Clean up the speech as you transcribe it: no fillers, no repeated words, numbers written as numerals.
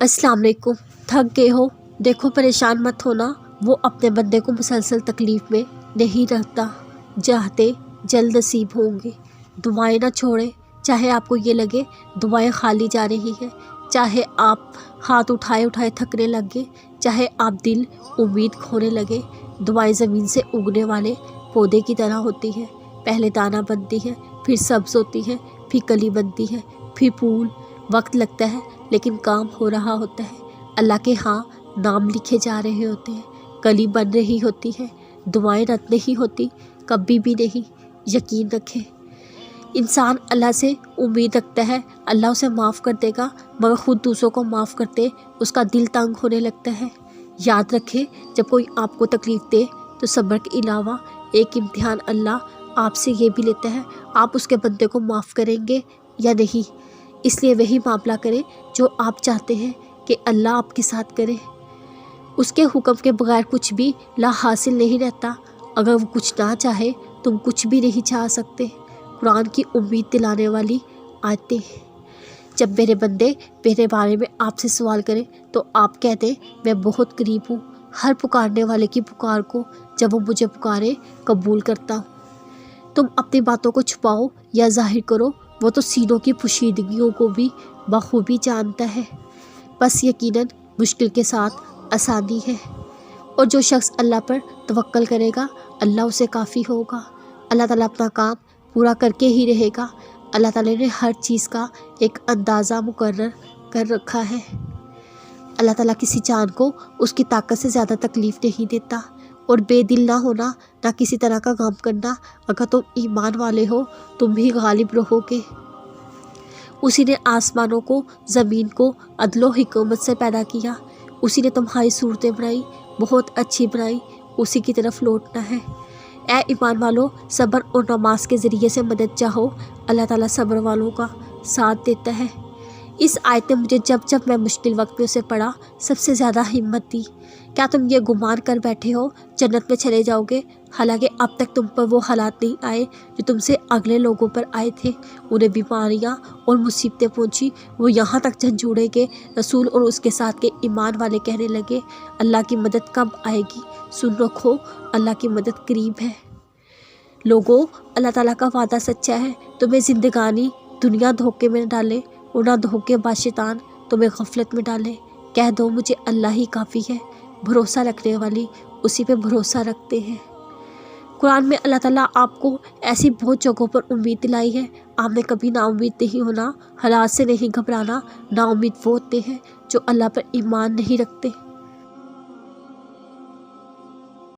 अस्सलाम वालेकुम। थक गए हो? देखो परेशान मत होना, वो अपने बंदे को मुसलसल तकलीफ़ में नहीं रखता। चाहते जल्द नसीब होंगे। दुआएं ना छोड़े, चाहे आपको ये लगे दुआएं खाली जा रही हैं, चाहे आप हाथ उठाए उठाए थकने लगे, चाहे आप दिल उम्मीद खोने लगे। दुआएं ज़मीन से उगने वाले पौधे की तरह होती हैं। पहले दाना बनती है, फिर सब्ज़ होती है, फिर कली बनती है, फिर फूल। वक्त लगता है लेकिन काम हो रहा होता है। अल्लाह के यहाँ नाम लिखे जा रहे होते हैं, कली बन रही होती है। दुआएं रद्द नहीं होती, कभी भी नहीं। यकीन रखें, इंसान अल्लाह से उम्मीद रखता है अल्लाह उसे माफ़ कर देगा, मगर ख़ुद दूसरों को माफ़ करते उसका दिल तंग होने लगता है। याद रखें, जब कोई आपको तकलीफ़ दे तो सब्र के अलावा एक इम्तिहान अल्लाह आपसे ये भी लेता है, आप उसके बंदे को माफ़ करेंगे या नहीं। इसलिए वही मामला करें जो आप चाहते हैं कि अल्लाह आपके साथ करे। उसके हुक्म के बगैर कुछ भी ला हासिल नहीं रहता। अगर वो कुछ ना चाहे तुम कुछ भी नहीं चाह सकते। कुरान की उम्मीद दिलाने वाली आयतें। जब मेरे बंदे मेरे बारे में आपसे सवाल करें तो आप कह दें मैं बहुत करीब हूँ, हर पुकारने वाले की पुकार को जब वो मुझे पुकारे कबूल करता हूँ। तुम अपनी बातों को छुपाओ या जाहिर करो, वो तो सीनों की पोशीदगियों को भी बखूबी जानता है। बस यकीनन मुश्किल के साथ आसानी है, और जो शख्स अल्लाह पर तवक्कल करेगा अल्लाह उसे काफ़ी होगा। अल्लाह ताला अपना काम पूरा करके ही रहेगा। अल्लाह ताला ने हर चीज़ का एक अंदाज़ा मुकर्रर कर रखा है। अल्लाह ताला किसी जान को उसकी ताकत से ज़्यादा तकलीफ़ नहीं देता। और बेदिल ना होना, ना किसी तरह का गम करना। अगर तुम ईमान वाले हो तुम भी गालिब रहोगे। उसी ने आसमानों को, ज़मीन को अदलो हिकमत से पैदा किया। उसी ने तुम्हारी सूरतें बनाई, बहुत अच्छी बनाई। उसी की तरफ लौटना है। ए ईमान वालों, सब्र और नमाज के ज़रिए से मदद चाहो, अल्लाह ताला सब्र वालों का साथ देता है। इस आयत ने मुझे जब जब मैं मुश्किल वक्त में उसे पढ़ा सबसे ज़्यादा हिम्मत दी। क्या तुम ये गुमान कर बैठे हो जन्नत में चले जाओगे, हालांकि अब तक तुम पर वो हालात नहीं आए जो तुमसे अगले लोगों पर आए थे। उन्हें बीमारियां और मुसीबतें पहुंची, वो यहाँ तक झंझोड़े के रसूल और उसके साथ के ईमान वाले कहने लगे अल्लाह की मदद कब आएगी। सुन रखो, अल्लाह की मदद करीब है। लोगों, अल्लाह ताला का वादा सच्चा है। तुम्हें ज़िंदगानी दुनिया धोखे में डाले और ना धोखेबाज शैतान तुम्हें गफलत में डाले। कह दो मुझे अल्लाह ही काफ़ी है। भरोसा रखने वाली उसी पे भरोसा रखते हैं। कुरान में अल्लाह ताला आपको ऐसी बहुत जगहों पर उम्मीद दिलाई है। आपने कभी नाउम्मीद नहीं होना, हालात से नहीं घबराना। नाउम्मीद वो होते हैं जो अल्लाह पर ईमान नहीं रखते।